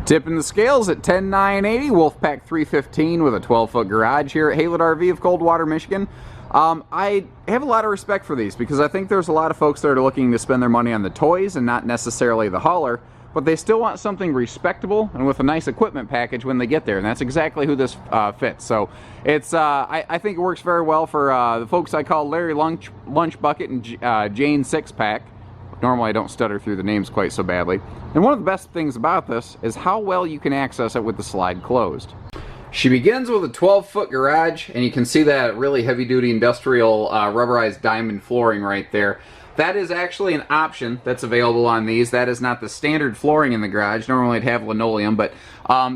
Tipping the scales at 10,980, Wolfpack 315 with a 12-foot garage here at Haylett RV of Coldwater, Michigan. I have a lot of respect for these because I think there's a lot of folks that are looking to spend their money on the toys and not necessarily the hauler, but they still want something respectable and with a nice equipment package when they get there, and that's exactly who this fits. So it's I think it works very well for the folks I call Larry Lunch Bucket and Jane Six Pack. Normally I don't stutter through the names quite so badly. And one of the best things about this is how well you can access it with the slide closed. She begins with a 12-foot garage, and you can see that really heavy-duty industrial rubberized diamond flooring right there. That is actually an option that's available on these. That is not the standard flooring in the garage. Normally it'd have linoleum, but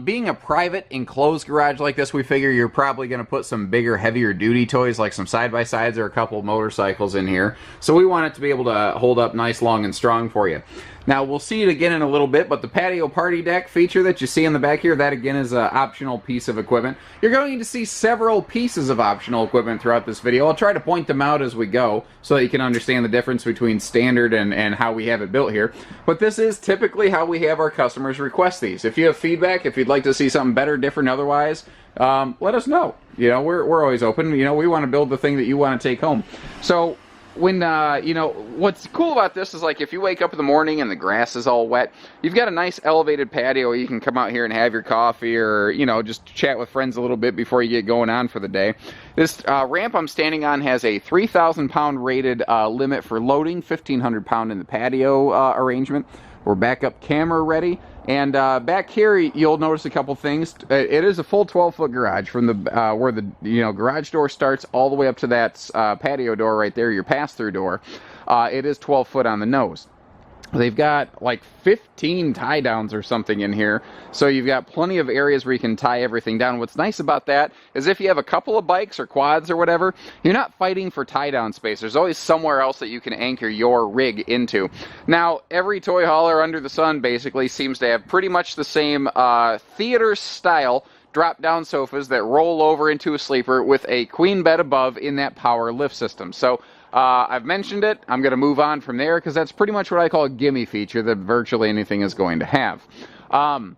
being a private enclosed garage like this, we figure you're probably going to put some bigger, heavier duty toys like some side-by-sides or a couple motorcycles in here. So we want it to be able to hold up nice, long, and strong for you. Now, we'll see it again in a little bit, but the patio party deck feature that you see in the back here, that again is an optional piece of equipment. You're going to see several pieces of optional equipment throughout this video. I'll try to point them out as we go so that you can understand the difference between standard and how we have it built here. But this is typically how we have our customers request these. If you have feedback, if you'd like to see something better, different, otherwise, let us know. You know, we're always open. You know, we want to build the thing that you want to take home. So when, you know, what's cool about this is, like, if you wake up in the morning and the grass is all wet, you've got a nice elevated patio where you can come out here and have your coffee or, you know, just chat with friends a little bit before you get going on for the day. This ramp I'm standing on has a 3,000 pound rated limit for loading, 1,500 pound in the patio arrangement. We're backup camera ready. And back here, you'll notice a couple things. It is a full 12-foot garage from the where the garage door starts all the way up to that patio door right there, your pass-through door. It is 12 foot on the nose. They've got like 15 tie downs or something in here, so you've got plenty of areas where you can tie everything down. What's nice about that is if you have a couple of bikes or quads or whatever, you're not fighting for tie down space. There's always somewhere else that you can anchor your rig into. Now, every toy hauler under the sun basically seems to have pretty much the same theater style drop-down sofas that roll over into a sleeper with a queen bed above in that power lift system. So I've mentioned it. I'm going to move on from there because that's pretty much what I call a gimme feature that virtually anything is going to have. I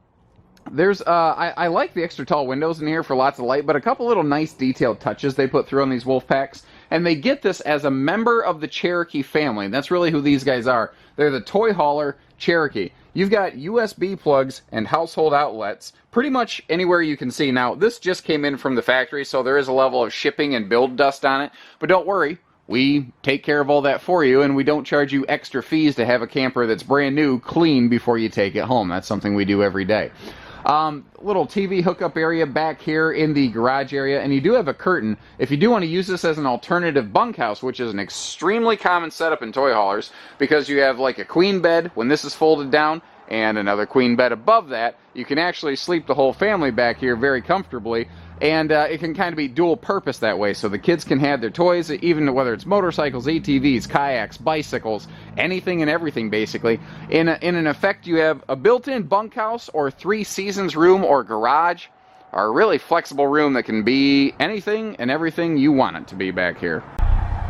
like the extra tall windows in here for lots of light, but a couple little nice detailed touches they put through on these Wolfpacks. And they get this as a member of the Cherokee family. And that's really who these guys are. They're the toy hauler Cherokee. You've got USB plugs and household outlets pretty much anywhere you can see. Now, this just came in from the factory, so there is a level of shipping and build dust on it. But don't worry. We take care of all that for you, and we don't charge you extra fees to have a camper that's brand new clean before you take it home. That's something we do every day. Little TV hookup area back here in the garage area, and you do have a curtain. If you do want to use this as an alternative bunkhouse, which is an extremely common setup in toy haulers, because you have like a queen bed when this is folded down, and another queen bed above that, you can actually sleep the whole family back here very comfortably. And it can kind of be dual purpose that way, so the kids can have their toys, even whether it's motorcycles, ATVs, kayaks, bicycles, anything and everything basically. In an effect, you have a built-in bunkhouse or 3 seasons room or garage, or a really flexible room that can be anything and everything you want it to be back here.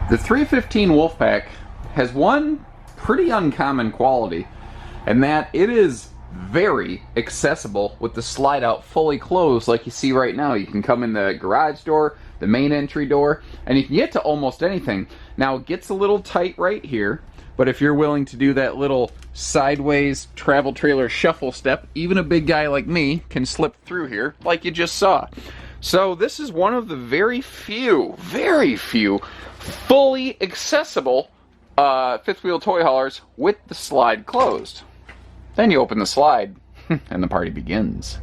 The 315 Wolfpack has one pretty uncommon quality, and that it is very accessible with the slide out fully closed like you see right now. You can come in the garage door, the main entry door, and you can get to almost anything. Now it gets a little tight right here, but if you're willing to do that little sideways travel trailer shuffle step, even a big guy like me can slip through here like you just saw. So this is one of the very few fully accessible fifth wheel toy haulers with the slide closed. Then you open the slide, and the party begins.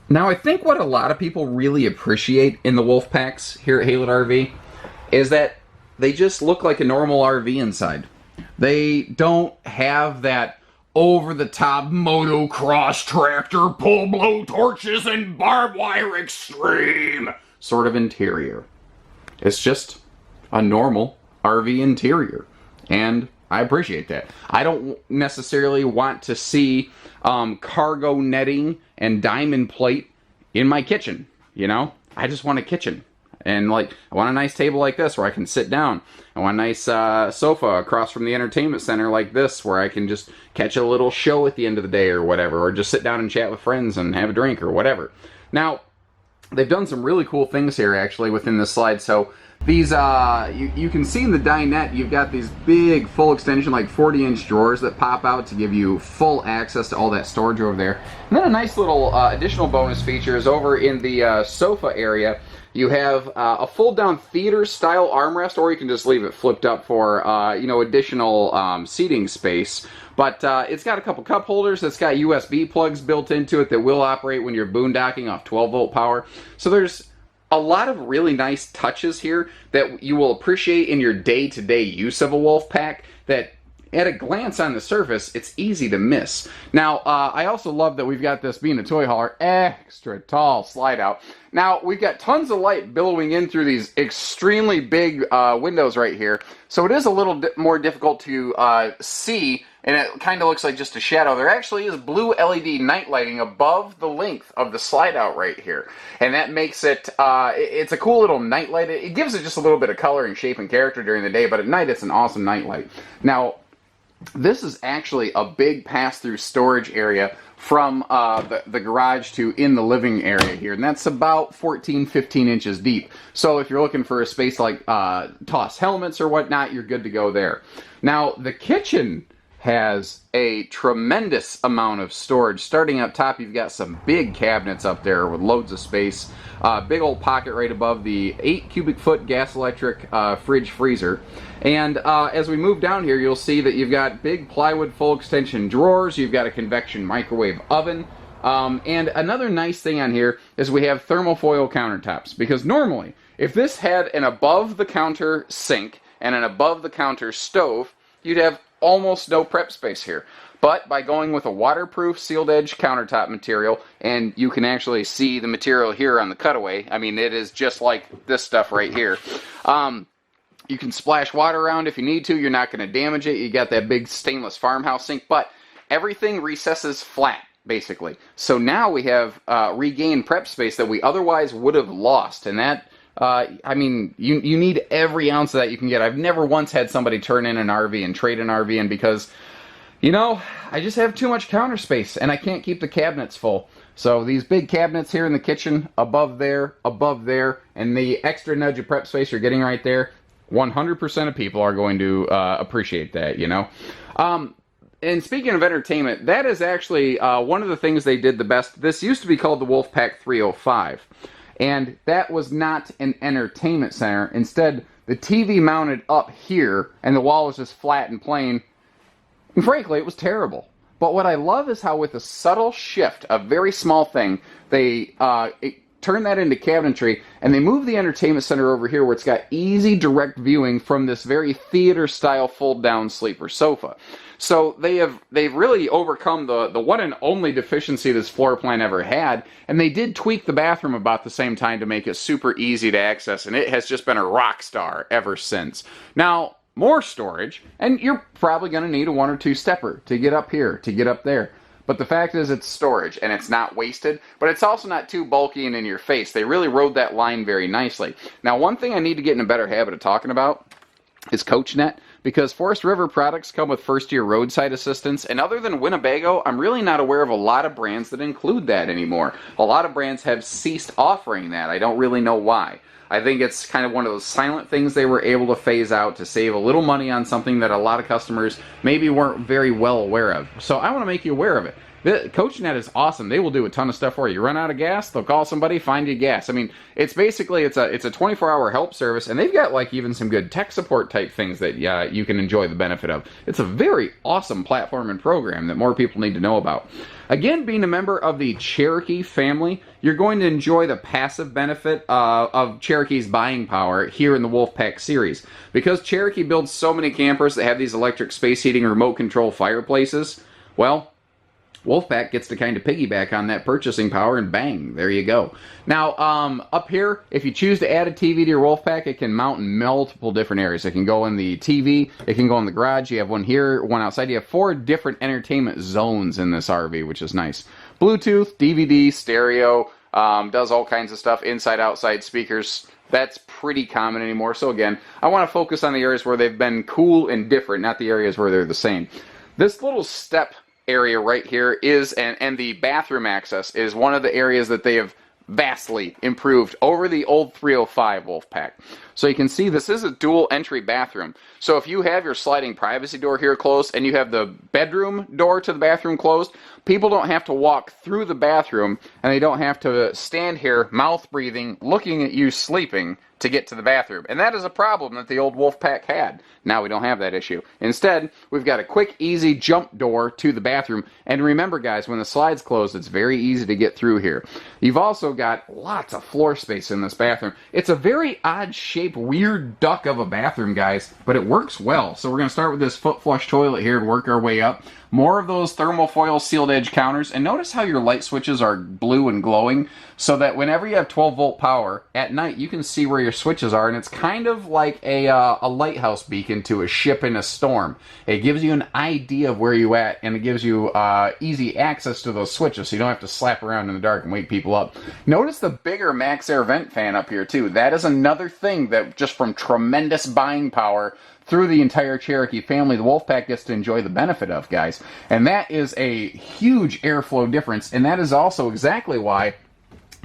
Now, I think what a lot of people really appreciate in the Wolfpacks here at Haylett RV is that they just look like a normal RV inside. They don't have that over-the-top motocross tractor, pull blow torches, and barbed wire extreme sort of interior. It's just a normal RV interior, and I appreciate that. I don't necessarily want to see cargo netting and diamond plate in my kitchen, you know? I just want a kitchen. And like, I want a nice table like this where I can sit down. I want a nice sofa across from the entertainment center like this where I can just catch a little show at the end of the day or whatever, or just sit down and chat with friends and have a drink or whatever. Now, they've done some really cool things here actually within this slide. So these, you can see in the dinette, you've got these big full extension, like 40-inch drawers that pop out to give you full access to all that storage over there. And then a nice little additional bonus feature is over in the sofa area. You have a fold-down theater-style armrest, or you can just leave it flipped up for, you know, additional seating space. But it's got a couple cup holders. It's got USB plugs built into it that will operate when you're boondocking off 12-volt power. So there's a lot of really nice touches here that you will appreciate in your day-to-day use of a Wolfpack that at a glance on the surface, it's easy to miss. Now, I also love that we've got this, being a toy hauler, extra tall slide out. Now, we've got tons of light billowing in through these extremely big windows right here, so it is a little more difficult to see, and it kind of looks like just a shadow. There actually is blue LED night lighting above the length of the slide out right here, and that makes it, it's a cool little night light. It gives it just a little bit of color and shape and character during the day, but at night it's an awesome night light. Now, this is actually a big pass-through storage area from the garage to in the living area here, and that's about 14-15 inches deep. So if you're looking for a space like toss helmets or whatnot, you're good to go there. Now, the kitchen has a tremendous amount of storage. Starting up top, you've got some big cabinets up there with loads of space. Big old pocket right above the 8 cubic foot gas electric fridge freezer. And as we move down here, you'll see that you've got big plywood full extension drawers. You've got a convection microwave oven. And another nice thing on here is we have thermofoil countertops, because normally if this had an above the counter sink and an above the counter stove, you'd have almost no prep space here. But by going with a waterproof sealed edge countertop material, and you can actually see the material here on the cutaway, I mean, it is just like this stuff right here. You can splash water around if you need to. You're not going to damage it. You got that big stainless farmhouse sink, but everything recesses flat, basically. So now we have regained prep space that we otherwise would have lost, and that, I mean, you need every ounce of that you can get. I've never once had somebody turn in an RV and trade an RV in because, you know, I just have too much counter space and I can't keep the cabinets full. So these big cabinets here in the kitchen, above there, and the extra nudge of prep space you're getting right there, 100% of people are going to appreciate that, you know. And speaking of entertainment, that is actually one of the things they did the best. This used to be called the Wolfpack 305. And that was not an entertainment center. Instead, the TV mounted up here, and the wall was just flat and plain. And frankly, it was terrible. But what I love is how with a subtle shift, a very small thing, they turn that into cabinetry, and they move the entertainment center over here where it's got easy direct viewing from this very theater-style fold-down sleeper sofa. So they've really overcome the one and only deficiency this floor plan ever had, and they did tweak the bathroom about the same time to make it super easy to access, and it has just been a rock star ever since. Now, more storage, and you're probably going to need a 1 or 2 stepper to get up here, to get up there. But the fact is it's storage, and it's not wasted, but it's also not too bulky and in your face. They really rode that line very nicely. Now, one thing I need to get in a better habit of talking about is CoachNet, because Forest River products come with first-year roadside assistance, and other than Winnebago, I'm really not aware of a lot of brands that include that anymore. A lot of brands have ceased offering that. I don't really know why. I think it's kind of one of those silent things they were able to phase out to save a little money on something that a lot of customers maybe weren't very well aware of. So I want to make you aware of it. CoachNet is awesome. They will do a ton of stuff for you. You run out of gas, they'll call somebody, find you gas. I mean, it's basically, it's a 24-hour help service, and they've got like even some good tech support type things that you can enjoy the benefit of. It's a very awesome platform and program that more people need to know about. Again, being a member of the Cherokee family, you're going to enjoy the passive benefit of Cherokee's buying power here in the Wolfpack series. Because Cherokee builds so many campers that have these electric space heating remote control fireplaces, well, Wolfpack gets to kind of piggyback on that purchasing power, and bang, there you go. Now, up here, if you choose to add a TV to your Wolfpack, it can mount in multiple different areas. It can go in the TV, it can go in the garage, you have one here, one outside. You have 4 different entertainment zones in this RV, which is nice. Bluetooth, DVD, stereo, does all kinds of stuff, inside, outside speakers, That's pretty common anymore. So again, I want to focus on the areas where they've been cool and different, not the areas where they're the same. This little step area right here is, and the bathroom access is one of the areas that they have vastly improved over the old 305 Wolfpack. So you can see this is a dual entry bathroom. So if you have your sliding privacy door here closed and you have the bedroom door to the bathroom closed, people don't have to walk through the bathroom and they don't have to stand here mouth breathing looking at you sleeping to get to the bathroom. And that is a problem that the old Wolfpack had. Now we don't have that issue. Instead, we've got a quick, easy jump door to the bathroom. And remember, guys, when the slide's closed, it's very easy to get through here. You've also got lots of floor space in this bathroom. It's a very odd-shaped, weird duck of a bathroom, guys, but it works well. So we're going to start with this foot flush toilet here and work our way up. More of those thermofoil sealed edge counters, and notice how your light switches are blue and glowing, so that whenever you have 12 volt power at night, you can see where your switches are, and it's kind of like a lighthouse beacon to a ship in a storm. It gives you an idea of where you're at, and it gives you easy access to those switches, so you don't have to slap around in the dark and wake people up. Notice the bigger Max Air vent fan up here too. That is another thing that just from tremendous buying power through the entire Cherokee family, the Wolfpack gets to enjoy the benefit of, guys. And that is a huge airflow difference, and that is also exactly why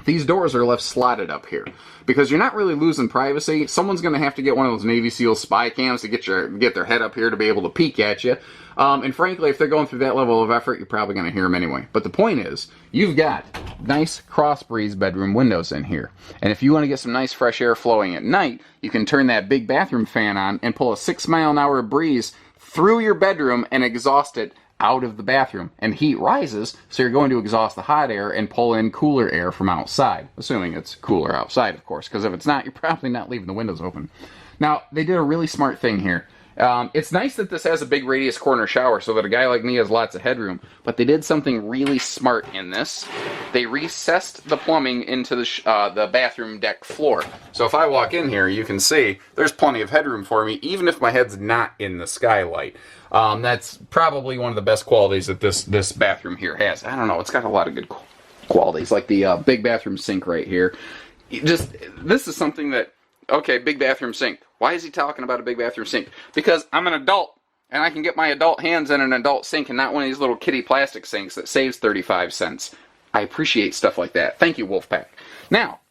these doors are left slotted up here. Because you're not really losing privacy. Someone's going to have to get one of those Navy SEAL spy cams to get their head up here to be able to peek at you. And frankly, if they're going through that level of effort, you're probably going to hear them anyway. But the point is, you've got nice cross breeze bedroom windows in here. And if you want to get some nice fresh air flowing at night, you can turn that big bathroom fan on and pull a 6-mile-an-hour breeze through your bedroom and exhaust it out of the bathroom. And heat rises, so you're going to exhaust the hot air and pull in cooler air from outside. Assuming it's cooler outside, of course, because if it's not, you're probably not leaving the windows open. Now, they did a really smart thing here. It's nice that this has a big radius corner shower so that a guy like me has lots of headroom, but they did something really smart in this. They recessed the plumbing into the bathroom deck floor. So if I walk in here, you can see there's plenty of headroom for me, even if my head's not in the skylight. That's probably one of the best qualities that this bathroom here has. I don't know, it's got a lot of good qualities, like the big bathroom sink right here. This is something that, okay, big bathroom sink. Why is he talking about a big bathroom sink? Because I'm an adult, and I can get my adult hands in an adult sink and not one of these little kitty plastic sinks that saves 35 cents. I appreciate stuff like that. Thank you, Wolfpack. Now,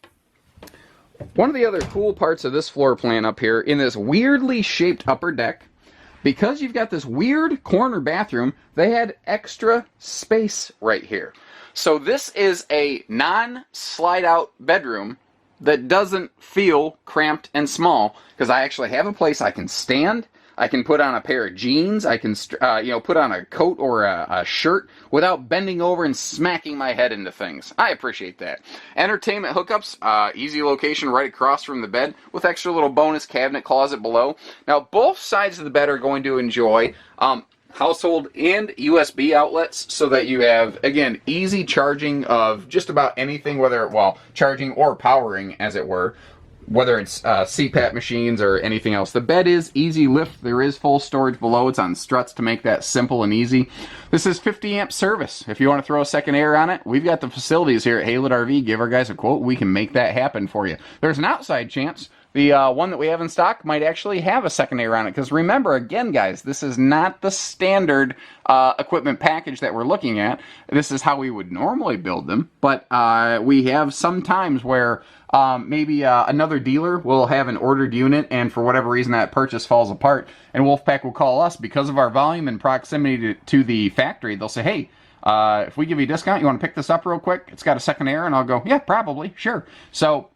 one of the other cool parts of this floor plan up here, in this weirdly shaped upper deck, because you've got this weird corner bathroom, they had extra space right here. So this is a non-slide-out bedroom that doesn't feel cramped and small, because I actually have a place I can stand, I can put on a pair of jeans, I can put on a coat or a shirt without bending over and smacking my head into things. I appreciate that. Entertainment hookups, easy location right across from the bed with extra little bonus cabinet closet below. Now both sides of the bed are going to enjoy household and USB outlets so that you have, again, easy charging of just about anything, charging or powering, as it were, whether it's CPAP machines or anything else. The bed is easy lift. There is full storage below. It's on struts to make that simple and easy. This is 50 amp service. If you want to throw a second air on it, we've got the facilities here at Haylett RV. Give our guys a quote. We can make that happen for you. There's an outside chance the one that we have in stock might actually have a second air on it. Because remember, again, guys, this is not the standard equipment package that we're looking at. This is how we would normally build them. But we have some times where maybe another dealer will have an ordered unit, and for whatever reason that purchase falls apart, and Wolfpack will call us because of our volume and proximity to the factory. They'll say, hey, if we give you a discount, you want to pick this up real quick? It's got a second air. And I'll go, yeah, probably, sure. So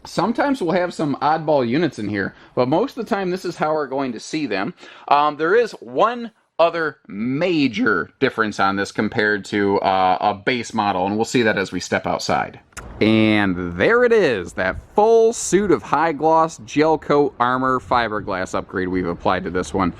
sometimes we'll have some oddball units in here, but most of the time this is how we're going to see them. There is one other major difference on this compared to a base model, and we'll see that as we step outside. And there it is, that full suit of high gloss gel coat armor fiberglass upgrade we've applied to this one.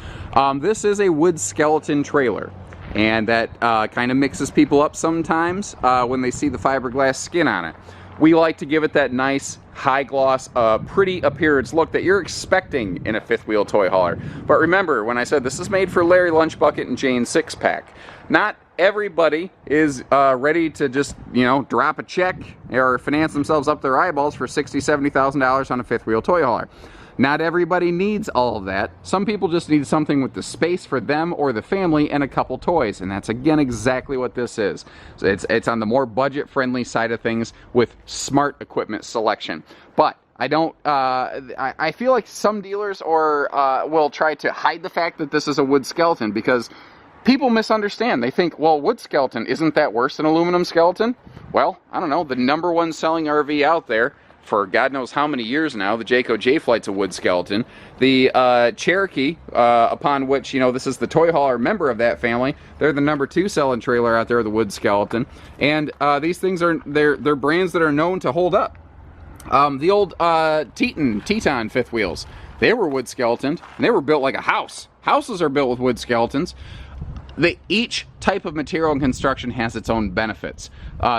This is a wood skeleton trailer, and that kind of mixes people up sometimes when they see the fiberglass skin on it. We like to give it that nice, high gloss, pretty appearance look that you're expecting in a fifth wheel toy hauler. But remember, when I said this is made for Larry Lunchbucket and Jane 6-pack, not everybody is ready to just, you know, drop a check or finance themselves up their eyeballs for $60,000, $70,000 on a fifth wheel toy hauler. Not everybody needs all of that. Some people just need something with the space for them or the family and a couple toys, and that's again exactly what this is. So it's on the more budget-friendly side of things with smart equipment selection. But I don't. I feel like some dealers will try to hide the fact that this is a wood skeleton because people misunderstand. They think, well, wood skeleton, isn't that worse than aluminum skeleton? Well, I don't know. The #1 selling RV out there for God knows how many years now, the Jayco J-Flight's a wood skeleton. The Cherokee, upon which, you know, this is the toy hauler member of that family, they're the #2 selling trailer out there, the wood skeleton. And these things are, they're brands that are known to hold up. The old Teton fifth wheels, they were wood skeletons, and they were built like a house. Houses are built with wood skeletons. Each type of material and construction has its own benefits.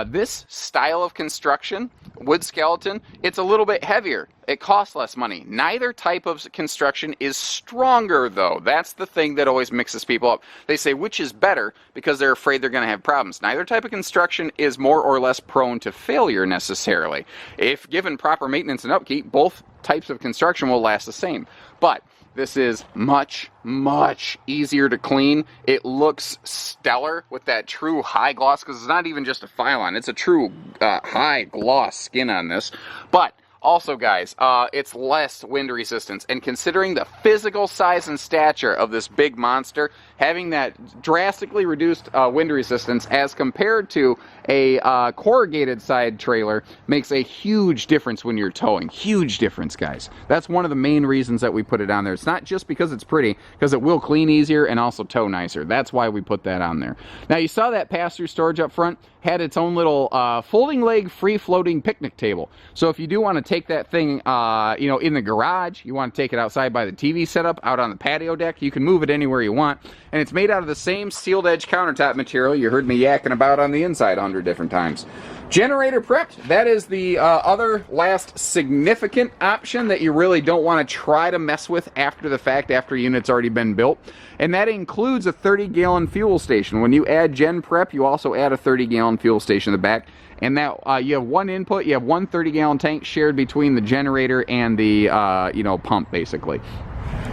This style of construction, wood skeleton, it's a little bit heavier. It costs less money. Neither type of construction is stronger, though. That's the thing that always mixes people up. They say which is better because they're afraid they're going to have problems. Neither type of construction is more or less prone to failure necessarily. If given proper maintenance and upkeep, both types of construction will last the same. But this is much, much easier to clean. It looks stellar with that true high gloss, because it's not even just a Phylon. It's a true high gloss skin on this. But also, guys, it's less wind resistance. And considering the physical size and stature of this big monster, having that drastically reduced wind resistance as compared to a corrugated side trailer makes a huge difference when you're towing. Huge difference, guys. That's one of the main reasons that we put it on there. It's not just because it's pretty, because it will clean easier and also tow nicer. That's why we put that on there. Now, you saw that pass-through storage up front had its own little folding leg, free-floating picnic table. So if you do want to take that thing, you know, in the garage, you want to take it outside by the TV setup, out on the patio deck, you can move it anywhere you want. And it's made out of the same sealed edge countertop material you heard me yakking about on the inside 100 different times. Generator prepped, that is the other last significant option that you really don't want to try to mess with after the fact, after unit's already been built. And that includes a 30-gallon fuel station. When you add gen prep, you also add a 30-gallon fuel station in the back. And that you have one input, you have one 30-gallon tank shared between the generator and the you know, pump, basically.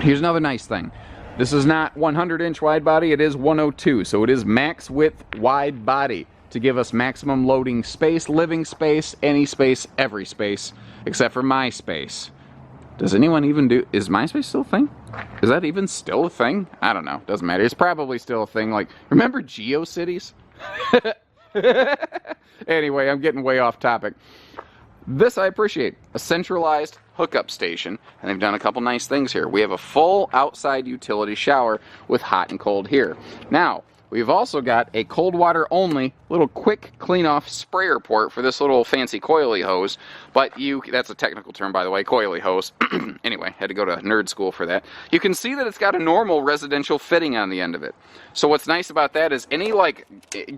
Here's another nice thing. This is not 100-inch wide body, it is 102, so it is max width wide body to give us maximum loading space, living space, any space, every space, except for my space. Does anyone even do, is MySpace still a thing? Is that even still a thing? I don't know, doesn't matter. It's probably still a thing. Like, remember GeoCities? Anyway, I'm getting way off topic. This I appreciate, a centralized hookup station, and they've done a couple nice things here. We have a full outside utility shower with hot and cold here. Now, we've also got a cold water only little quick clean off sprayer port for this little fancy coily hose, but that's a technical term, by the way, coily hose. Anyway, had to go to nerd school for that. You can see that it's got a normal residential fitting on the end of it. So what's nice about that is any like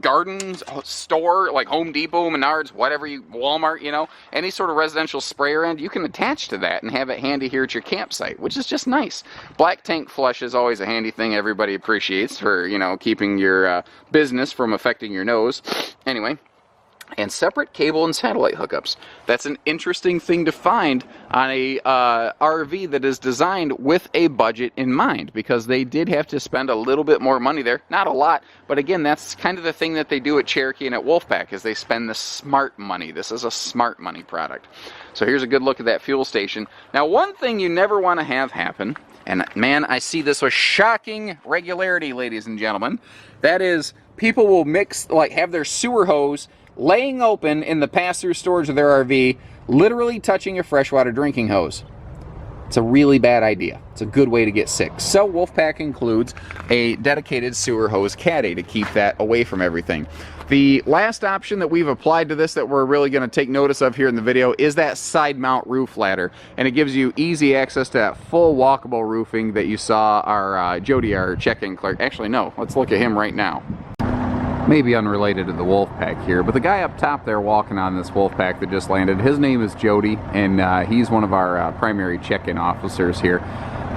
garden store, like Home Depot, Menards, whatever Walmart, you know, any sort of residential sprayer end, you can attach to that and have it handy here at your campsite, which is just nice. Black tank flush is always a handy thing everybody appreciates for, you know, keeping your business from affecting your nose. Anyway, and separate cable and satellite hookups. That's an interesting thing to find on a RV that is designed with a budget in mind, because they did have to spend a little bit more money there. Not a lot, but again, that's kind of the thing that they do at Cherokee and at Wolfpack, is they spend the smart money. This is a smart money product. So here's a good look at that fuel station. Now, one thing you never want to have happen, and man, I see this with shocking regularity, ladies and gentlemen, that is, people will have their sewer hose laying open in the pass-through storage of their RV, literally touching a freshwater drinking hose. It's a really bad idea. It's a good way to get sick. So Wolfpack includes a dedicated sewer hose caddy to keep that away from everything. The last option that we've applied to this that we're really going to take notice of here in the video is that side mount roof ladder, and it gives you easy access to that full walkable roofing that you saw our Jody, our check-in clerk. Actually, no, let's look at him right now. Maybe unrelated to the Wolfpack here, but the guy up top there walking on this Wolfpack that just landed, his name is Jody, and he's one of our primary check-in officers here.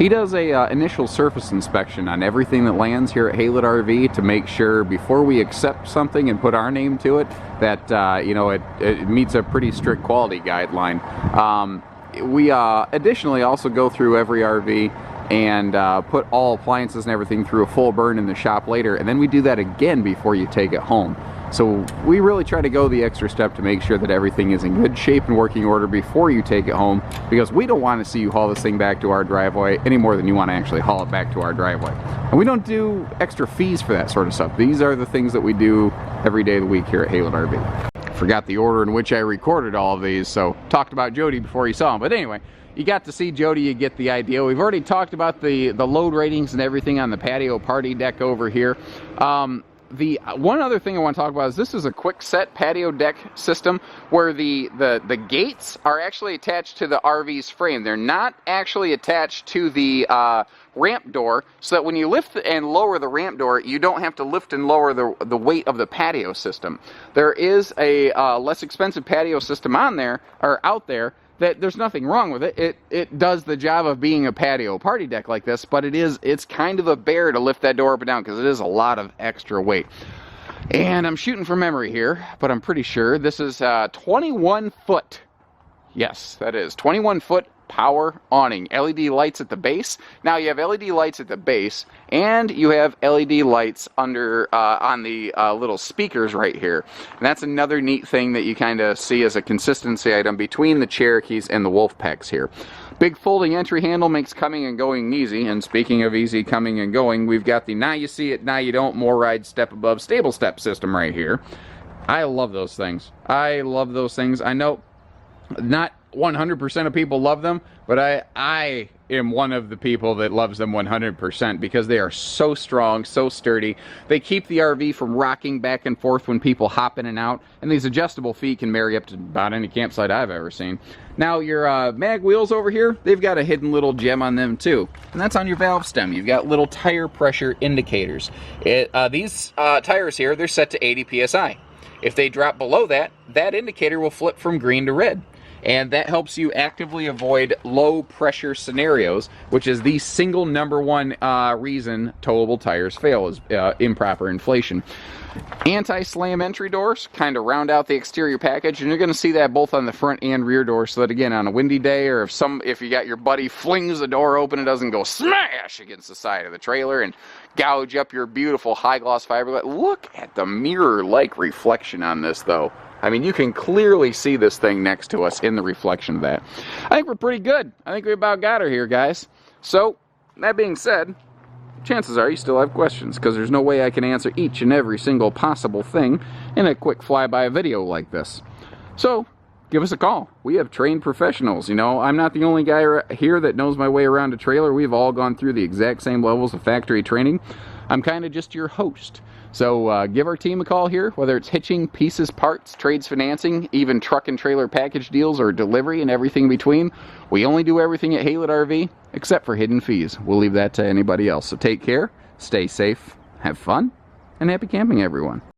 He does a initial surface inspection on everything that lands here at Haylett RV to make sure before we accept something and put our name to it that you know, it meets a pretty strict quality guideline. We additionally also go through every RV and put all appliances and everything through a full burn in the shop later, and then we do that again before you take it home. So we really try to go the extra step to make sure that everything is in good shape and working order before you take it home, because we don't want to see you haul this thing back to our driveway any more than you want to actually haul it back to our driveway. And we don't do extra fees for that sort of stuff. These are the things that we do every day of the week here at Haylett RV. Forgot the order in which I recorded all of these, so talked about Jody before you saw him. But anyway, you got to see Jody, you get the idea. We've already talked about the load ratings and everything on the patio party deck over here. The one other thing I want to talk about is this is a quick set patio deck system where the gates are actually attached to the RV's frame. They're not actually attached to the ramp door, so that when you lift and lower the ramp door, you don't have to lift and lower the weight of the patio system. There is a less expensive patio system on there, or out there, that there's nothing wrong with it. It does the job of being a patio party deck like this, but it's kind of a bear to lift that door up and down because it is a lot of extra weight. And I'm shooting from memory here, but I'm pretty sure this is 21 foot. Yes, that is 21 foot power awning. LED lights at the base. Now you have LED lights at the base, and you have LED lights under on the little speakers right here. And that's another neat thing that you kind of see as a consistency item between the Cherokees and the Wolfpacks here. Big folding entry handle makes coming and going easy. And speaking of easy coming and going, we've got the now you see it, now you don't, more ride, step above, stable step system right here. I love those things. I love those things. I know not 100% of people love them, but I am one of the people that loves them 100% because they are so strong, so sturdy. They keep the RV from rocking back and forth when people hop in and out, and these adjustable feet can marry up to about any campsite I've ever seen. Now your mag wheels over here, they've got a hidden little gem on them too, and that's on your valve stem. You've got little tire pressure indicators. These tires here, they're set to 80 psi. If they drop below that, that indicator will flip from green to red. And that helps you actively avoid low pressure scenarios, which is the single #1 reason towable tires fail, is improper inflation. Anti-slam entry doors kind of round out the exterior package, and you're going to see that both on the front and rear door, so that again on a windy day, or if you got your buddy flings the door open, it doesn't go smash against the side of the trailer and gouge up your beautiful high gloss fiberglass. Look at the mirror-like reflection on this though. I mean, you can clearly see this thing next to us in the reflection of that. I think we're pretty good. I think we about got her here, guys. So, that being said, chances are you still have questions, because there's no way I can answer each and every single possible thing in a quick flyby video like this. So, give us a call. We have trained professionals. You know, I'm not the only guy here that knows my way around a trailer. We've all gone through the exact same levels of factory training. I'm kind of just your host. So give our team a call here, whether it's hitching, pieces, parts, trades, financing, even truck and trailer package deals or delivery and everything in between. We only do everything at Haylett RV, except for hidden fees. We'll leave that to anybody else. So take care, stay safe, have fun, and happy camping, everyone.